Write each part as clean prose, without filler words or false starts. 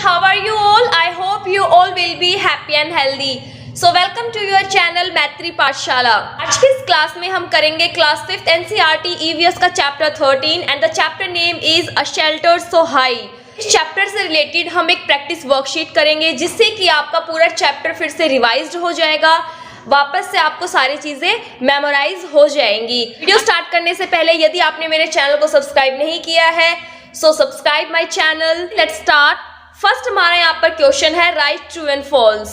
how are you all? I hope you all will be happy and healthy. So welcome to your channel मैत्री पाठशाला। आज की इस class में हम करेंगे क्लास 5th NCERT EVS का chapter 13 and the chapter name is a shelter so high. इस चैप्टर से रिलेटेड हम एक प्रैक्टिस वर्कशीट करेंगे जिससे कि आपका पूरा चैप्टर फिर से रिवाइज्ड हो जाएगा, वापस से आपको सारी चीजें मेमोराइज हो जाएंगी। वीडियो स्टार्ट करने से पहले यदि आपने मेरे चैनल को सब्सक्राइब नहीं किया है so subscribe my channel. Let's start. First हमारा यहाँ पर क्वेश्चन है राइट ट्रू एंड फॉल्स।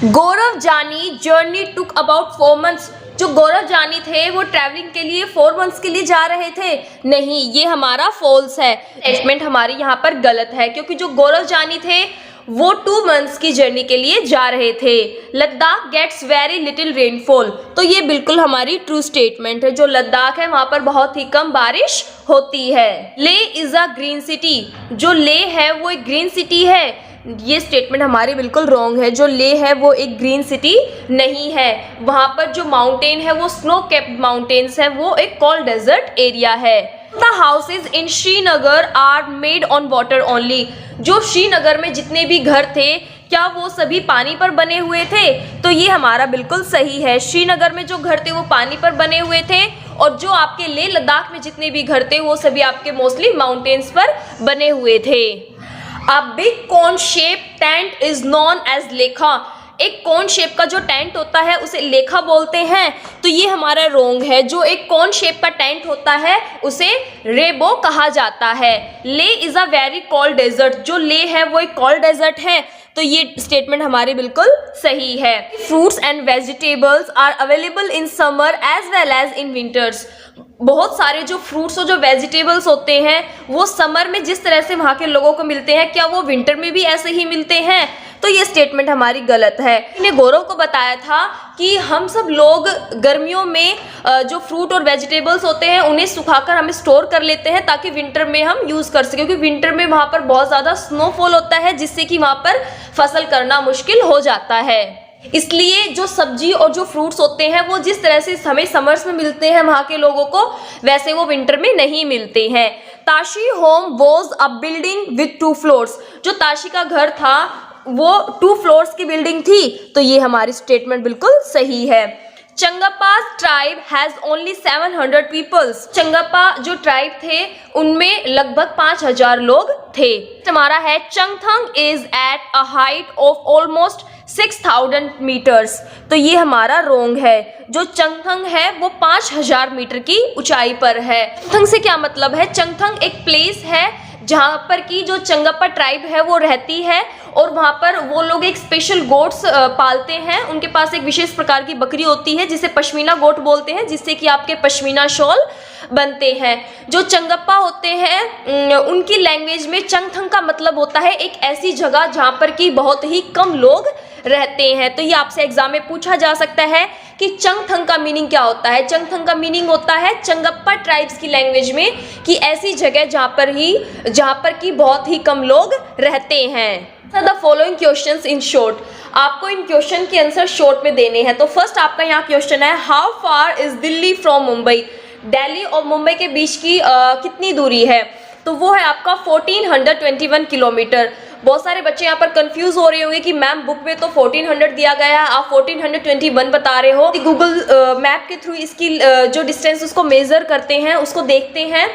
गौरव जानी जर्नी टुक अबाउट 4 months। जो गौरव जानी थे वो ट्रैवलिंग के लिए 4 months के लिए जा रहे थे। नहीं, ये हमारा फॉल्स है। स्टेटमेंट हमारी यहाँ पर गलत है क्योंकि जो गौरव जानी थे वो 2 months की जर्नी के लिए जा रहे थे। Ladakh gets very little rainfall, तो ये बिल्कुल हमारी ट्रू स्टेटमेंट है। जो लद्दाख है वहां पर बहुत ही कम बारिश होती है। Leh is a green city, जो ले है वो एक ग्रीन सिटी है। ये स्टेटमेंट हमारी बिल्कुल रॉन्ग है। जो ले है वो एक ग्रीन सिटी नहीं है। वहां पर जो माउंटेन है वो स्नो कैप्ड माउंटेन्स है, वो एक कोल्ड डेजर्ट एरिया है। The houses in Srinagar are made on water only। जो श्रीनगर में जितने भी घर थे क्या वो सभी पानी पर बने हुए थे? तो ये हमारा बिल्कुल सही है। श्रीनगर में जो घर थे वो पानी पर बने हुए थे और जो आपके लेह लद्दाख में जितने भी घर थे वो सभी आपके मोस्टली माउंटेन्स पर बने हुए थे। A big cone shaped tent is known as लेखा। एक कौन शेप का जो टेंट होता है उसे लेखा बोलते हैं, तो ये हमारा रोंग है। जो एक कौन शेप का टेंट होता है उसे रेबो कहा जाता है। Leh is a very cold desert, जो ले है वो एक कोल्ड डेजर्ट है, तो ये स्टेटमेंट हमारी बिल्कुल सही है। Fruits and vegetables are available in summer as well as in winters. बहुत सारे जो फ्रूट्स और जो वेजिटेबल्स होते हैं वो समर में जिस तरह से वहाँ के लोगों को मिलते हैं क्या वो विंटर में भी ऐसे ही मिलते हैं? तो ये स्टेटमेंट हमारी गलत है। मैंने गौरव को बताया था कि हम सब लोग गर्मियों में जो फ्रूट और वेजिटेबल्स होते हैं उन्हें सुखाकर हम स्टोर कर लेते हैं ताकि विंटर में हम यूज़ कर सकें, क्योंकि विंटर में वहाँ पर बहुत ज़्यादा स्नोफॉल होता है जिससे कि वहाँ पर फसल करना मुश्किल हो जाता है। इसलिए जो सब्जी और जो फ्रूट्स होते हैं वो जिस तरह से हमें समर्स में मिलते हैं वहाँ के लोगों को, वैसे वो विंटर में नहीं मिलते हैं। Tashi home was a building with 2 floors। जो ताशी का घर था वो 2 floors की बिल्डिंग थी, तो ये हमारी स्टेटमेंट बिल्कुल सही है। चंगापा's ट्राइब हैज ओनली 700 पीपल्स। चंगापा जो ट्राइब थे उनमें लगभग 5000 लोग थे। हमारा है Changthang is at a height of almost 6000 metres, तो ये हमारा रोंग है। जो चंगथंग है वो 5000 मीटर की ऊंचाई पर है। चंगथंग से क्या मतलब है? चंगथंग एक प्लेस है जहाँ पर की जो चंगापा ट्राइब है वो रहती है और वहाँ पर वो लोग एक स्पेशल गोट्स पालते हैं। उनके पास एक विशेष प्रकार की बकरी होती है जिसे पश्मीना गोट बोलते हैं, जिससे कि आपके पश्मीना शॉल बनते हैं। जो चंगापा होते हैं उनकी लैंग्वेज में चंगथंग का मतलब होता है एक ऐसी जगह जहाँ पर कि बहुत ही कम लोग रहते हैं। तो ये आपसे एग्जाम में पूछा जा सकता है कि चंगथंग का मीनिंग क्या होता है। चंगथंग का मीनिंग होता है चंगापा ट्राइब्स की लैंग्वेज में कि ऐसी जगह जहाँ पर कि बहुत ही कम लोग रहते हैं। The following questions in short, आपको इन क्वेश्चन के आंसर शॉर्ट में देने हैं। तो फर्स्ट आपका यहाँ क्वेश्चन है how far is Delhi from Mumbai. Delhi और मुंबई के बीच की कितनी दूरी है? तो वो है आपका 1421 किलोमीटर। बहुत सारे बच्चे यहाँ पर कंफ्यूज हो रहे होंगे कि मैम बुक में तो 1400 दिया गया है, आप 1421 बता रहे हो। गूगल मैप के थ्रू इसकी जो डिस्टेंस उसको मेजर करते हैं, उसको देखते हैं,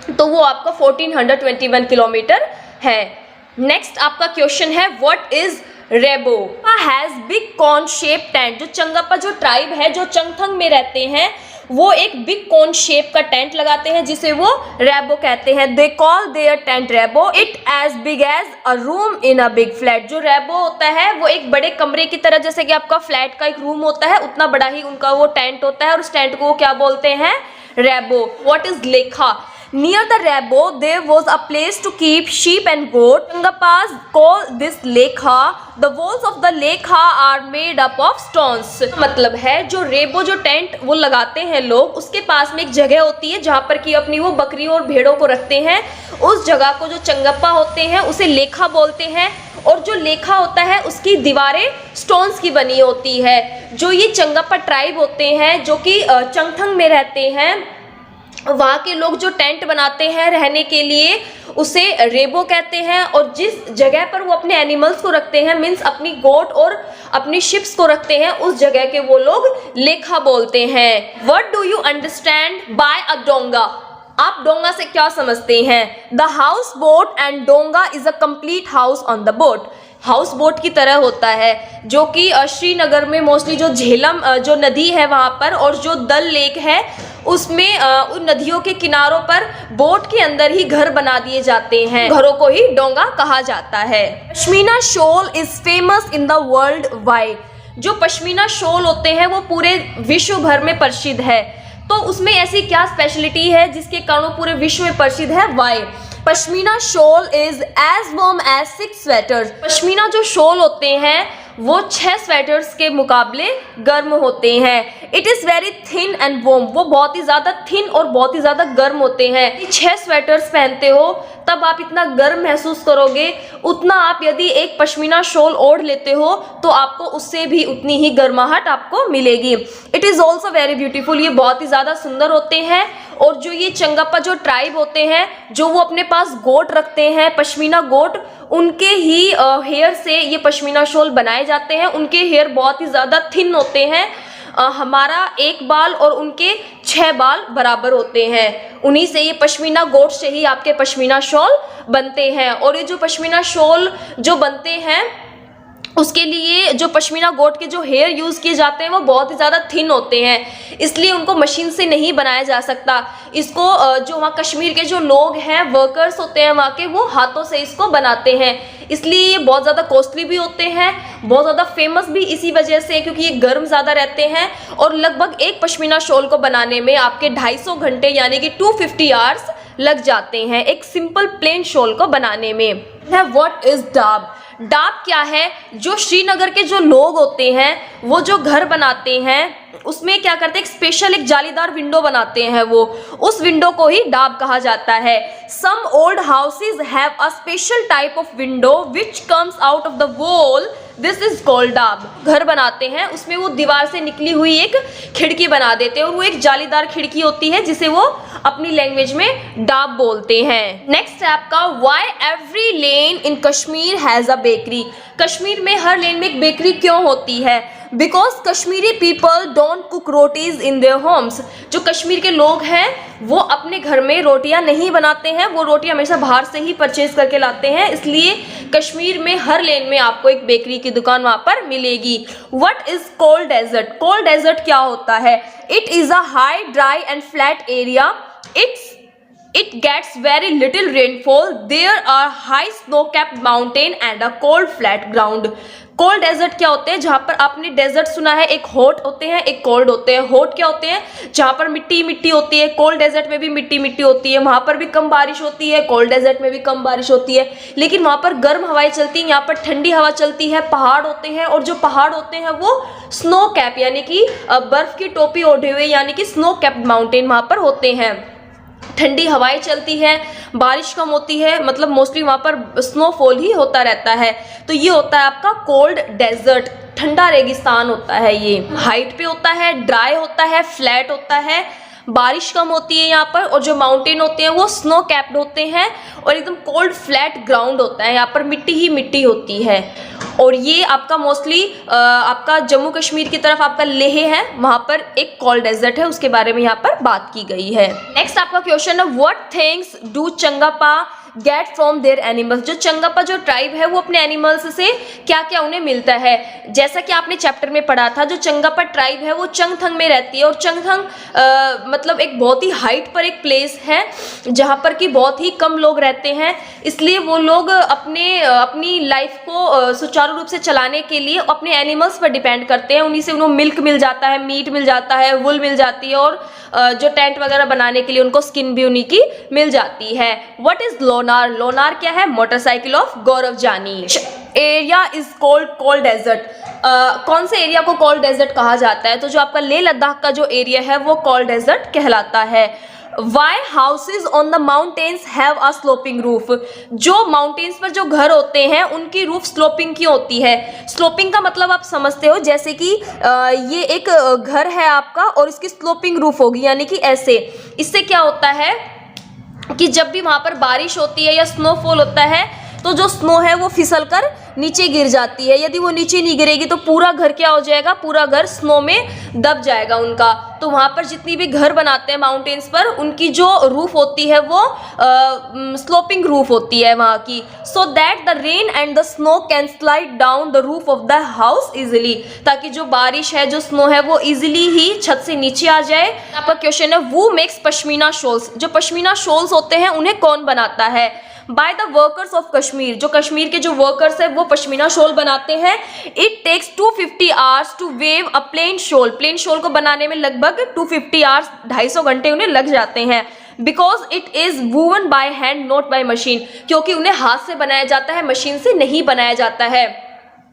तो वो आपका 1421 किलोमीटर है। नेक्स्ट आपका क्वेश्चन है what is Rebo has big cone shape tent. जो चंगापा जो ट्राइब है जो चंगथंग में रहते हैं वो एक बिग कॉर्न शेप का टेंट लगाते हैं जिसे वो रेबो कहते हैं। They call their tent Rebo it as big as a room in a big flat. जो रेबो होता है वो एक बड़े कमरे की तरह, जैसे कि आपका फ्लैट का एक रूम होता है उतना बड़ा ही उनका वो टेंट होता है और उस टेंट को वो क्या बोलते हैं? रेबो। व्हाट इज लेखा? Near the Rabo there was a place to keep sheep and goat. Changapas call this lekha. The walls of the lekha are made up of stones. मतलब है जो रेबो जो टेंट वो लगाते हैं लोग, उसके पास में एक जगह होती है जहाँ पर कि अपनी वो बकरियों और भेड़ों को रखते हैं। उस जगह को जो चंगापा होते हैं उसे लेखा बोलते हैं और जो लेखा होता है उसकी दीवारें स्टोन्स की बनी होती है। जो ये चंगापा ट्राइब होते हैं जो कि चंगथंग में रहते हैं वहाँ के लोग जो टेंट बनाते हैं रहने के लिए उसे रेबो कहते हैं, और जिस जगह पर वो अपने एनिमल्स को रखते हैं, मीन्स अपनी गोट और अपनी शिप्स को रखते हैं, उस जगह के वो लोग लेखा बोलते हैं। What do you understand by a Donga? आप डोंगा से क्या समझते हैं? The house boat and Donga is a complete house on the boat. House boat की तरह होता है, जो कि श्रीनगर में मोस्टली जो झेलम जो नदी है वहाँ पर, और जो दल लेक है उसमें उन नदियों के किनारों पर बोट के अंदर ही घर बना दिए जाते हैं। घरों को ही डोंगा कहा जाता है। Pashmina shawl is famous in the world wide. जो पश्मीना शॉल होते हैं वो पूरे विश्व भर में प्रसिद्ध है। तो उसमें ऐसी क्या स्पेशलिटी है जिसके कारण पूरे विश्व में प्रसिद्ध है? Why pashmina shawl is as warm as 6 sweaters. Pashmina जो शॉल होते हैं वो 6 स्वेटर्स के मुकाबले गर्म होते हैं। It is very thin and warm. वो बहुत ही ज़्यादा थिन और बहुत ही ज़्यादा गर्म होते हैं। 6 स्वेटर्स पहनते हो तब आप इतना गर्म महसूस करोगे, उतना आप यदि एक पश्मीना शॉल ओढ़ लेते हो तो आपको उससे भी उतनी ही गर्माहट आपको मिलेगी। It is also very beautiful. ये बहुत ही ज़्यादा सुंदर होते हैं। और जो ये चंगापा जो ट्राइब होते हैं, जो वो अपने पास गोट रखते हैं, पश्मीना गोट, उनके ही हेयर से ये पश्मीना शॉल बनाए जाते हैं। उनके हेयर बहुत ही ज़्यादा थिन होते हैं। हमारा एक बाल और उनके 6 बाल बराबर होते हैं। उन्हीं से ये पश्मीना गोट से ही आपके पश्मीना शॉल बनते हैं। और ये जो पश्मीना शॉल जो बनते हैं उसके लिए जो पश्मीना गोट के जो हेयर यूज़ किए जाते हैं वो बहुत ही ज़्यादा थिन होते हैं, इसलिए उनको मशीन से नहीं बनाया जा सकता। इसको जो वहाँ कश्मीर के जो लोग हैं, वर्कर्स होते हैं वहाँ के, वो हाथों से इसको बनाते हैं। इसलिए ये बहुत ज़्यादा कॉस्टली भी होते हैं, बहुत ज़्यादा फेमस भी इसी वजह से, क्योंकि ये गर्म ज़्यादा रहते हैं। और लगभग एक पश्मीना शॉल को बनाने में आपके 250 घंटे यानी कि 250 आवर्स लग जाते हैं एक सिंपल प्लेन शॉल को बनाने में। व्हाट इज डाब? डाब क्या है? जो श्रीनगर के जो लोग होते हैं वो जो घर बनाते हैं उसमें क्या करते हैं, एक स्पेशल एक जालीदार विंडो बनाते हैं, वो उस विंडो को ही डाब कहा जाता है। Some old houses have a special type of window which comes out of the wall, this is called dab. घर बनाते हैं उसमें वो दीवार से निकली हुई एक खिड़की बना देते हैं, और वो एक जालीदार खिड़की होती है जिसे वो अपनी लैंग्वेज में डाब बोलते हैं। नेक्स्ट है आपका why every lane in Kashmir has a bakery. Kashmir में हर लेन में एक बेकरी क्यों होती है? Because Kashmiri people don't cook rotis in their homes. जो कश्मीर के लोग हैं वो अपने घर में रोटियां नहीं बनाते हैं, वो रोटियां हमेशा बाहर से ही परचेज करके लाते हैं। इसलिए कश्मीर में हर लेन में आपको एक बेकरी की दुकान वहां पर मिलेगी। What is cold desert? Cold desert क्या होता है? It is a high dry and flat area. It gets very little rainfall. There are high snow-capped mountain and a cold flat ground. Cold desert क्या होते हैं? जहाँ पर आपने desert सुना है, एक हॉट होते हैं एक कोल्ड होते हैं। हॉट क्या होते हैं? जहाँ पर मिट्टी मिट्टी होती है। कोल्ड डेजर्ट में भी मिट्टी मिट्टी होती है, वहाँ पर भी कम बारिश होती है। कोल्ड डेजर्ट में भी कम बारिश होती है, लेकिन वहाँ पर गर्म हवाएं चलती हैं, यहाँ पर ठंडी हवा चलती है। पहाड़ होते हैं, और जो पहाड़ होते हैं वो स्नो कैप यानी कि बर्फ की टोपी ओढ़े हुए, यानी कि स्नो कैप्ड माउंटेन वहाँ पर होते हैं। ठंडी हवाएं चलती है, बारिश कम होती है, मतलब मोस्टली वहाँ पर स्नोफॉल ही होता रहता है। तो ये होता है आपका कोल्ड डेजर्ट, ठंडा रेगिस्तान होता है। ये हाइट पे होता है, ड्राई होता है, फ्लैट होता है, बारिश कम होती है यहाँ पर, और जो माउंटेन होते हैं वो स्नो कैप्ड होते हैं, और एकदम कोल्ड फ्लैट ग्राउंड होता है, यहाँ पर मिट्टी ही मिट्टी होती है। और ये आपका मोस्टली आपका जम्मू कश्मीर की तरफ आपका लेह है, वहाँ पर एक कोल्ड डेजर्ट है, उसके बारे में यहाँ पर बात की गई है। नेक्स्ट आपका क्वेश्चन है what things do Changpa get from their animals. जो चंगापा जो ट्राइब है वो अपने एनिमल्स से क्या क्या उन्हें मिलता है? जैसा कि आपने चैप्टर में पढ़ा था, जो चंगापा ट्राइब है वो चंगथंग में रहती है, और चंगथंग मतलब एक बहुत ही हाइट पर एक प्लेस है जहाँ पर कि बहुत ही कम लोग रहते हैं। इसलिए वो लोग अपनी लाइफ को सुचारू रूप से चलाने के लिए अपने एनिमल्स पर डिपेंड करते हैं। उन्हीं से उन्हें मिल्क मिल जाता है, मीट मिल जाता है, वुल मिल जाती है, और जो टेंट वगैरह बनाने के लिए उनको स्किन भी उन्हीं की मिल जाती है। What is Lonar? लोनार क्या है? Motorcycle of Gaurav Jani. Area is cold cold desert. कौन से एरिया को कोल्ड डेजर्ट कहा जाता है? तो जो आपका लेह लद्दाख का जो एरिया है वो कोल्ड डेजर्ट कहलाता है। Why houses on the mountains have a sloping roof. जो माउंटेन्स पर जो घर होते हैं उनकी रूफ स्लोपिंग क्यों होती है? स्लोपिंग का मतलब आप समझते हो, जैसे कि ये एक घर है आपका और इसकी स्लोपिंग रूफ होगी, यानी कि ऐसे। इससे क्या होता है कि जब भी वहां पर बारिश होती है या स्नोफॉल होता है तो जो स्नो है वो फिसल कर नीचे गिर जाती है। यदि वो नीचे नहीं गिरेगी तो पूरा घर क्या हो जाएगा, पूरा घर स्नो में दब जाएगा उनका। तो वहां पर जितनी भी घर बनाते हैं माउंटेन्स पर, उनकी जो रूफ होती है वो स्लोपिंग रूफ होती है वहां की, so that the rain and the snow can slide down the roof of the house easily, ताकि जो बारिश है, जो स्नो है, वो इजिली ही छत से नीचे आ जाए। आपका क्वेश्चन है वो मेक्स पश्मीना शॉल्स। जो पश्मीना शॉल्स होते हैं उन्हें कौन बनाता है? By the workers of Kashmir. जो कश्मीर के जो वर्कर्स है वो पश्मीना शॉल बनाते हैं। It takes 250 hours to weave a plain shawl. Plain shawl को बनाने में लगभग 250 आवर्स, 250 घंटे उन्हें लग जाते हैं। Because it is woven by hand not by machine, क्योंकि उन्हें हाथ से बनाया जाता है, मशीन से नहीं बनाया जाता है।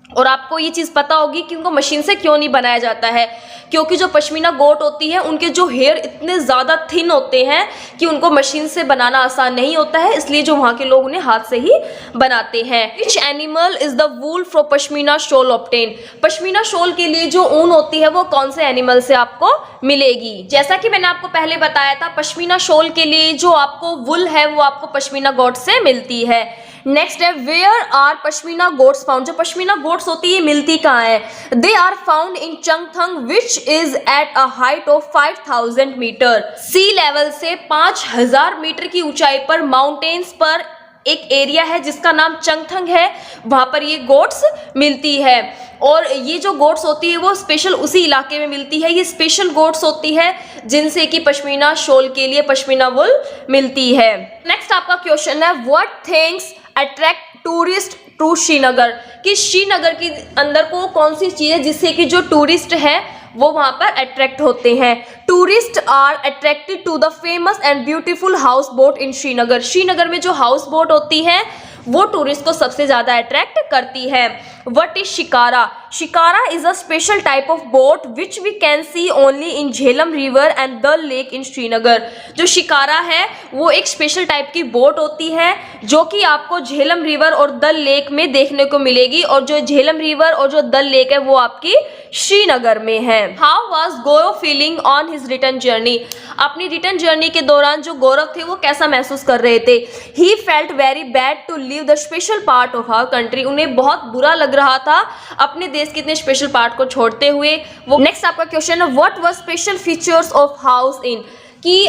और आपको ये चीज पता होगी कि उनको मशीन से क्यों नहीं बनाया जाता है, क्योंकि जो पश्मीना गोट होती है उनके जो हेयर इतने ज्यादा थिन होते हैं कि उनको मशीन से बनाना आसान नहीं होता है, इसलिए जो वहां के लोग उन्हें हाथ से ही बनाते हैं। Which animal is the wool from pashmina shawl obtain. Pashmina shawl के लिए जो ऊन होती है वो कौन से एनिमल से आपको मिलेगी? जैसा कि मैंने आपको पहले बताया था, पश्मीना शॉल के लिए जो आपको वुल है वो आपको पश्मीना गोट से मिलती है। नेक्स्ट है where are pashmina goats found. जो पश्मीना गोट्स होती है मिलती कहाँ है? They are found in Changthang which is at a height of 5000 metre. Sea level से 5000 मीटर की ऊंचाई पर माउंटेन्स पर एक एरिया है जिसका नाम चंगथंग है, वहां पर ये गोट्स मिलती है। और ये जो गोट्स होती है वो स्पेशल उसी इलाके में मिलती है। ये स्पेशल गोट्स होती है जिनसे कि पश्मीना शॉल के लिए पश्मीना वुल मिलती है। नेक्स्ट आपका क्वेश्चन है what things attract tourist to Srinagar. कि श्रीनगर के अंदर को कौन सी चीज है जिससे कि जो टूरिस्ट है वो वहां पर अट्रैक्ट होते हैं? Tourist are attracted to the famous and beautiful house boat in Srinagar. Srinagar में जो हाउस बोट होती है वो टूरिस्ट को सबसे ज्यादा अट्रैक्ट करती है। What is shikara? Shikara is a special type of boat which we can see only in Jhelum river and Dal Lake in Srinagar. जो शिकारा है वो एक स्पेशल टाइप की बोट होती है जो कि आपको झेलम रिवर और दल लेक में देखने को मिलेगी, और जो झेलम रिवर और जो दल लेक है वो आपकी श्रीनगर में है। How was Gaurav feeling on his return journey? अपनी रिटर्न जर्नी के दौरान जो गौरव थे वो कैसा महसूस कर रहे थे? He felt very bad to leave the special part of our country। उन्हें बहुत बुरा लग रहा था अपने देश के इतने स्पेशल पार्ट को छोड़ते हुए। वो नेक्स्ट आपका क्वेश्चन है what was special features of house in. कि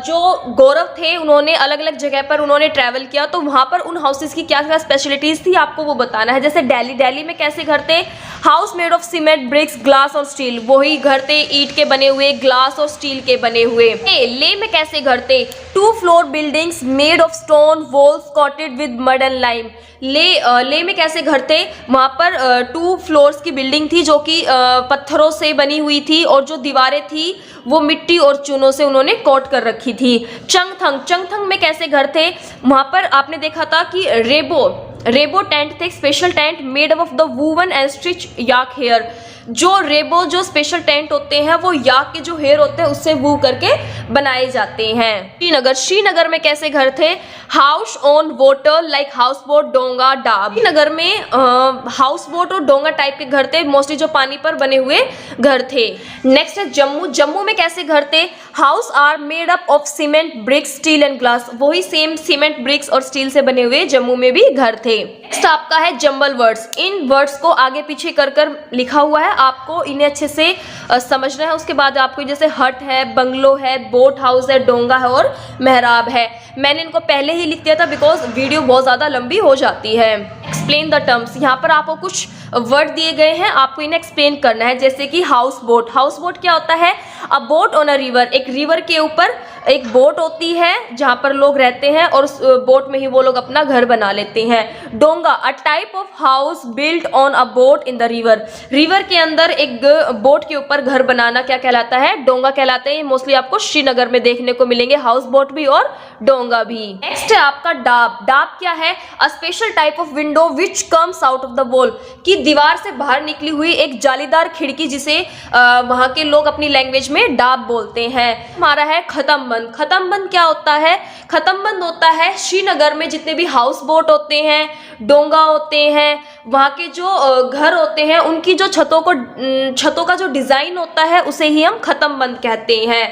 जो गौरव थे उन्होंने अलग अलग जगह पर उन्होंने ट्रैवल किया, तो वहाँ पर उन हाउसेस की क्या क्या स्पेशलिटीज़ थी आपको वो बताना है। जैसे दिल्ली में कैसे घर थे? House made of cement, bricks, glass और स्टील। वही घर थे ईंट के बने हुए, ग्लास और स्टील के बने हुए। ले में कैसे घर थे? 2 floor buildings made of stone walls coated with mud and lime. Leh में कैसे घर थे? वहाँ पर 2 फ्लोर्स की बिल्डिंग थी जो कि पत्थरों से बनी हुई थी, और जो दीवारें थी वो मिट्टी और चूनों से उन्होंने कोट कर रखी थी। चंगथंग में कैसे घर थे? वहां पर आपने देखा था कि रेबो टेंट थे, special tent made of the woven and stitch yak hair. जो स्पेशल टेंट होते हैं वो याक के जो हेयर होते हैं उससे वू करके बनाए जाते हैं। श्रीनगर में कैसे घर थे? House on water like house boat, डोंगा, डाब। श्रीनगर में हाउस बोट और डोंगा टाइप के घर थे, मोस्टली जो पानी पर बने हुए घर थे। नेक्स्ट है जम्मू में कैसे घर थे? House are made up of cement, bricks, steel and glass. वही सेम सीमेंट, ब्रिक्स और स्टील से बने हुए जम्मू में भी घर थे। नेक्स्ट आपका है जंबल वर्ड्स। इन वर्ड्स को आगे पीछे कर लिखा हुआ है, आपको इन्हें अच्छे से समझना है। उसके बाद आपको जैसे हट है, बंगलो है, बोट हाउस है, डोंगा है और मेहराब है। मैंने इनको पहले ही लिख दिया था बिकॉज वीडियो बहुत ज़्यादा लंबी हो जाती है। Explain the terms. यहाँ पर आपको कुछ वर्ड दिए गए हैं, आपको इन्हें एक्सप्लेन करना है। जैसे कि हाउस बोट। हाउस बोट क्या होता है? अ बोट ऑन अ रिवर। एक रिवर के ऊपर एक बोट होती है जहाँ पर लोग रहते हैं और उस बोट में ही वो लोग अपना घर बना लेते हैं। डोंगा, अ type of house built on a boat in the river. River के अंदर एक बोट के ऊपर घर बनाना क्या कहलाता है? डोंगा कहलाता है। मोस्टली आपको श्रीनगर में देखने को मिलेंगे, हाउस बोट भी और डोंगा भी। नेक्स्ट है आपका डाब। डाब क्या है? अ special type of window which comes out of the wall. कि दीवार से बाहर निकली हुई एक जालीदार खिड़की जिसे वहां के लोग अपनी लैंग्वेज में डाब बोलते हैं। हमारा है खत्म बंद। खत्म बंद क्या होता है? खत्म बंद होता है श्रीनगर में जितने भी हाउस बोट होते हैं, डोंगा होते हैं, वहाँ के जो घर होते हैं, उनकी जो छतों का जो डिजाइन होता है उसे ही हम खत्म बंद कहते हैं।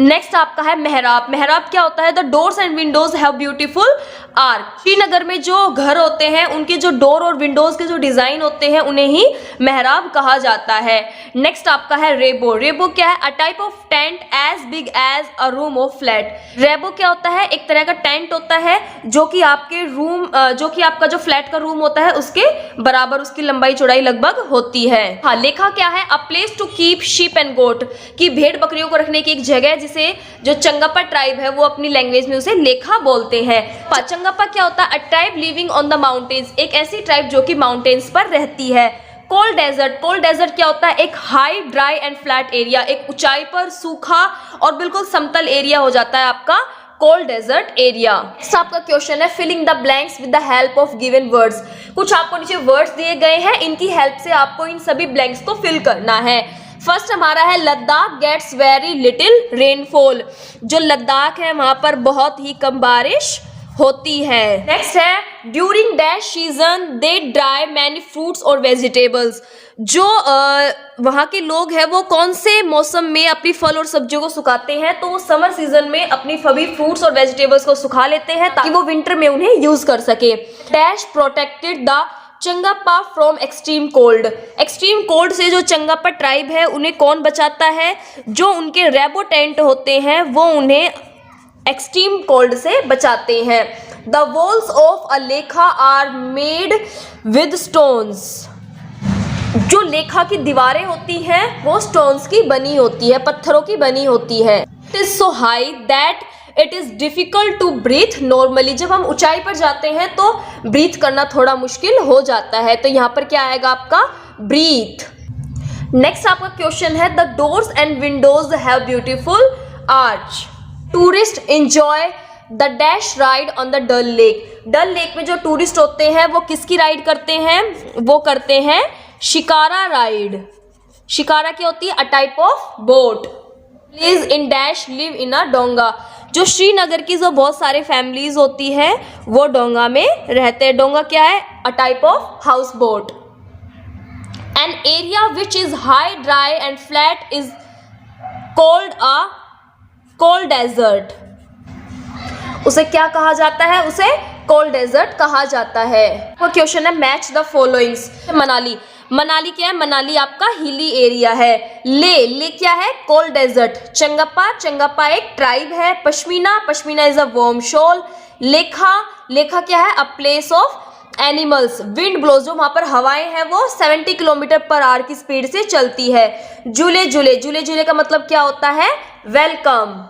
नेक्स्ट आपका है मेहराब। मेहराब क्या होता है? The doors and windows have beautiful arc. Srinagar में जो घर होते हैं उनके जो डोर और विंडोज के जो डिजाइन होते हैं उन्हें ही मेहराब कहा जाता है। नेक्स्ट आपका है रेबो। रेबो क्या है? A type of tent as big as a room of flat. Rebo क्या होता है? एक तरह का टेंट होता है जो कि आपका जो फ्लैट का रूम होता है उसके बराबर उसकी लंबाई चौड़ाई लगभग होती है। हाँ, लेखा क्या है? A place to keep sheep and goat, की भेड़ बकरियों को रखने की एक जगह, जिसे जो चंगापा ट्राइब है वो अपनी लैंग्वेज में उसे लेखा बोलते हैं। चंगापा क्या होता है? अ tribe living on the mountains, एक ऐसी ट्राइब जो कि माउंटेन्स पर रहती है। Cold desert. कोल्ड डेजर्ट क्या होता है? एक high dry and flat area, एक ऊंचाई पर सूखा और बिल्कुल समतल एरिया हो जाता है आपका कोल्ड डेजर्ट एरिया। आपका क्वेश्चन है filling the blanks with the help of given words. कुछ आपको नीचे वर्ड्स दिए गए हैं, इनकी हेल्प से आपको इन सभी ब्लैंक्स को फिल करना है। फर्स्ट हमारा है Ladakh gets very little rainfall. जो लद्दाख है वहां पर बहुत ही कम बारिश होती है। नेक्स्ट है ड्यूरिंग डैश सीजन दे ड्राई मैनी फ्रूट्स और वेजिटेबल्स। जो वहाँ के लोग हैं वो कौन से मौसम में अपनी फल और सब्जियों को सुखाते हैं? तो वो समर सीजन में अपनी सभी फ्रूट्स और वेजिटेबल्स को सुखा लेते हैं ताकि वो विंटर में उन्हें यूज कर सके। Dash protected the Changpa from extreme cold. Extreme cold से जो चंगापा ट्राइब है उन्हें कौन बचाता है? जो उनके रेबो टेंट होते हैं वो उन्हें एक्सट्रीम कोल्ड से बचाते हैं। द वॉल्स ऑफ अ लेखा आर मेड विद स्टोन्स। जो लेखा की दीवारें होती हैं वो स्टोन्स की बनी होती है, पत्थरों की बनी होती है। It is so high that it is difficult to breathe normally. जब हम ऊंचाई पर जाते हैं तो ब्रीथ करना थोड़ा मुश्किल हो जाता है, तो यहाँ पर क्या आएगा आपका? ब्रीथ। नेक्स्ट आपका क्वेश्चन है the doors and windows have beautiful arch. Tourist enjoy the dash ride on the Dal lake. Dal lake में जो टूरिस्ट होते हैं वो किसकी राइड करते हैं? वो करते हैं शिकारा राइड। शिकारा क्या होती है? A type of boat. Please in dash live in a Donga. जो श्रीनगर की जो बहुत सारे फैमिलीज होती है वो डोंगा में रहते हैं। डोंगा क्या है? A type of house boat. An area which is high dry and flat is called a cold desert. उसे क्या कहा जाता है? उसे कोल्ड डेजर्ट कहा जाता है। वो क्वेश्चन है match the followings. Manali. Manali क्या है? मनाली आपका हिली एरिया है। ले क्या है? Cold desert. चंगापा एक ट्राइब है। Pashmina is a warm shawl. लेखा क्या है? A place of animals. Wind blows, जो वहां पर हवाएं हैं वो 70 किलोमीटर पर आवर की स्पीड से चलती है। जुले का मतलब क्या होता है? वेलकम।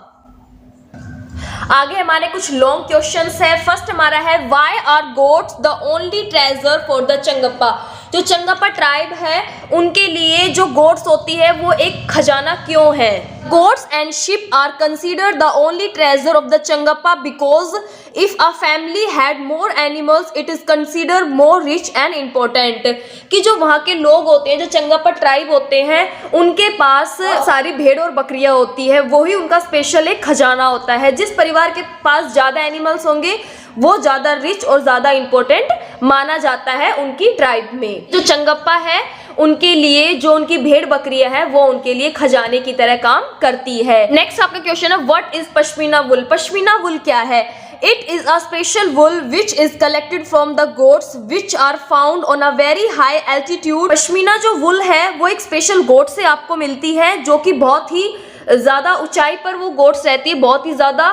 आगे हमारे कुछ लॉन्ग क्वेश्चंस है। फर्स्ट हमारा है why are goats the only treasure for the Changpa. जो चंगापा ट्राइब है उनके लिए जो गोट्स होती है वो एक खजाना क्यों है? Goats and sheep are considered the only treasure of the Changpa because if a family had more animals it is considered more rich and important. कि जो वहाँ के लोग होते हैं, जो चंगापा ट्राइब होते हैं, उनके पास सारी भेड़ और बकरियां होती है, वही उनका स्पेशल एक खजाना होता है। जिस परिवार के पास ज्यादा एनिमल्स होंगे वो ज्यादा रिच और ज्यादा इंपॉर्टेंट माना जाता है उनकी ट्राइब में। जो चंगापा है उनके लिए जो उनकी भेड़ बकरियां हैं वो उनके लिए खजाने की तरह काम करती है। नेक्स्ट आपका क्वेश्चन है व्हाट इज पश्मीना वुल। पश्मीना वुल क्या है? It is a special wool which is collected from the goats which are found on a very high altitude। Pashmina जो वुल है वो एक स्पेशल गोट से आपको मिलती है जो कि बहुत ही ज़्यादा ऊंचाई पर वो गोट्स रहती है। बहुत ही ज़्यादा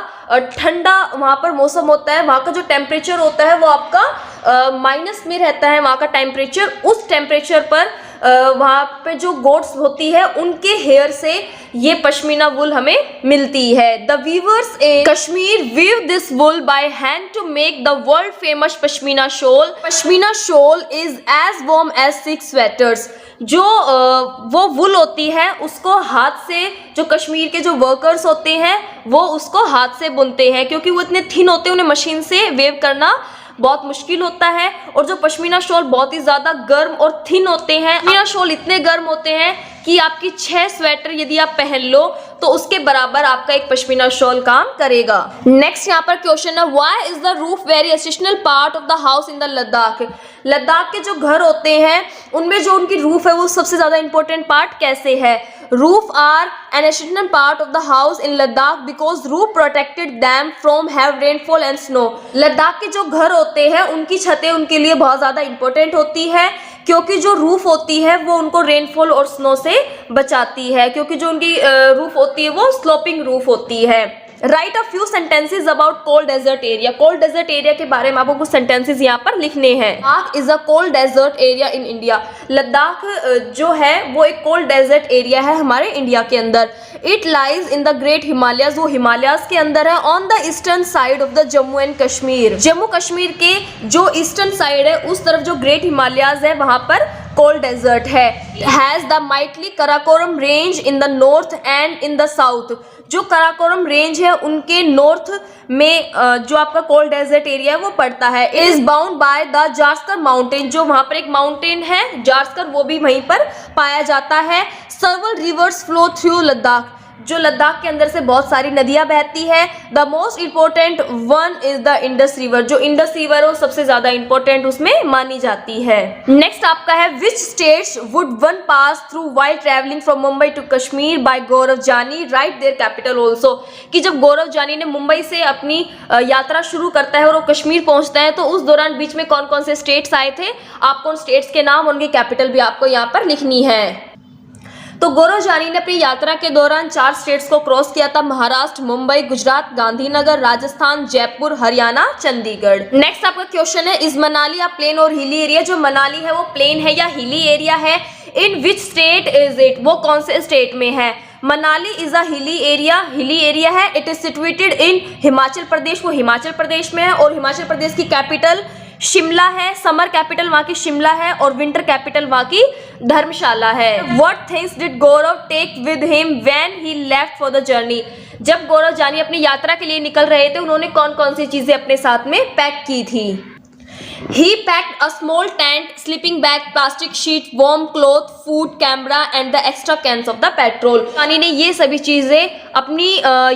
ठंडा वहाँ पर मौसम होता है। वहाँ का जो टेम्परेचर होता है वो आपका माइनस में रहता है वहाँ का टेम्परेचर। उस टेम्परेचर पर वहाँ पे जो गोट्स होती है उनके हेयर से ये पश्मीना वुल हमें मिलती है। The weavers in Kashmir weave this wool by hand to make the world famous pashmina shawl. Pashmina shawl is as warm as 6 sweaters. जो वो वुल होती है उसको हाथ से, जो कश्मीर के जो वर्कर्स होते हैं वो उसको हाथ से बुनते हैं क्योंकि वो इतने थिन होते हैं, उन्हें मशीन से वेव करना बहुत मुश्किल होता है। और जो पश्मीना शॉल बहुत ही ज़्यादा गर्म और थिन होते हैं। पश्मीना शॉल इतने गर्म होते हैं कि आपकी 6 स्वेटर यदि आप पहन लो तो उसके बराबर आपका एक पश्मीना शॉल काम करेगा। नेक्स्ट यहाँ पर क्वेश्चन है, why is the roof very essential part of the house in the Ladakh. Ladakh के जो घर होते हैं उनमें जो उनकी रूफ है वो सबसे ज्यादा इंपॉर्टेंट पार्ट कैसे है। Roof are an essential part of the house in Ladakh because roof protected them from have rainfall and snow. Ladakh के जो घर होते हैं उनकी छतें उनके लिए बहुत ज्यादा इंपॉर्टेंट होती है क्योंकि जो रूफ होती है वो उनको रेनफॉल और स्नो से बचाती है, क्योंकि जो उनकी रूफ होती है वो स्लोपिंग रूफ होती है। Write a few sentences about cold desert area. Cold desert area के बारे में आपको कुछ सेंटेंसेज यहाँ पर लिखने हैं। Ladakh is a cold desert area in India. Ladakh जो है वो एक कोल्ड डेजर्ट एरिया है हमारे इंडिया के अंदर। It lies in the great Himalayas, वो हिमालयाज के अंदर है। On the eastern side of the Jammu and Kashmir, Jammu Kashmir के जो ईस्टर्न साइड है उस तरफ जो ग्रेट हिमालयाज है वहां पर कोल्ड डेजर्ट है। Has the mightily Karakoram range in the north and in the south. जो कराकोरम रेंज है उनके नॉर्थ में जो आपका कोल्ड डेजर्ट एरिया है वो पड़ता है। It is bound by the Zanskar mountain, जो वहां पर एक माउंटेन है जास्कर, वो भी वहीं पर पाया जाता है। सर्वल रिवर्स फ्लो थ्रू लद्दाख, जो लद्दाख के अंदर से बहुत सारी नदियां बहती है। The most important one is the Indus river, जो इंडस रिवर है वो सबसे ज्यादा इंपॉर्टेंट उसमें मानी जाती है। नेक्स्ट आपका है, which states would one pass through while travelling from Mumbai to Kashmir by Gaurav Jani right their capital also. कि जब गौरव जानी ने मुंबई से अपनी यात्रा शुरू करता है और वो कश्मीर पहुंचता है तो उस दौरान बीच में कौन कौन से स्टेट्स आए थे, आपको उन स्टेट्स के नाम, उनकी कैपिटल भी आपको यहाँ पर लिखनी है। तो गौरव जानी ने अपनी यात्रा के दौरान 4 स्टेट्स को क्रॉस किया था, महाराष्ट्र, मुंबई, गुजरात, गांधीनगर, राजस्थान, जयपुर, हरियाणा, चंडीगढ़। नेक्स्ट आपका क्वेश्चन है, इज मनाली अ प्लेन और हिली एरिया। जो मनाली है वो प्लेन है या हिली एरिया है। इन विच स्टेट इज इट, वो कौन से स्टेट में है। Manali is a hilly area है। It is situated in Himachal Pradesh, वो हिमाचल प्रदेश में है। और हिमाचल प्रदेश की कैपिटल शिमला है, समर कैपिटल वहां की शिमला है और विंटर कैपिटल वहां की धर्मशाला है। What things did Gaurav take with him when he left for the journey. जब गौरव जानी अपनी यात्रा के लिए निकल रहे थे उन्होंने कौन कौन सी चीजें अपने साथ में पैक की थी। He packed a small tent, sleeping bag, plastic sheet, warm cloth, food, camera and the extra cans of the petrol. जानी ने ये सभी चीजें अपनी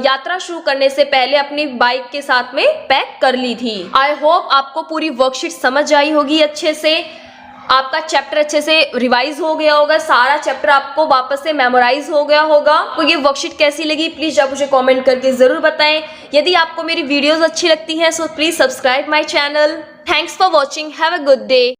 यात्रा शुरू करने से पहले अपनी बाइक के साथ में पैक कर ली थी। आई होप आपको पूरी वर्कशीट समझ आई होगी अच्छे से, आपका चैप्टर अच्छे से रिवाइज हो गया होगा, सारा चैप्टर आपको वापस से मेमोराइज हो गया होगा। आपको ये वर्कशीट कैसी लगी प्लीज आप मुझे कमेंट करके जरूर बताएं। यदि आपको मेरी वीडियोस अच्छी लगती हैं so please subscribe my channel. Thanks for watching, have a good day.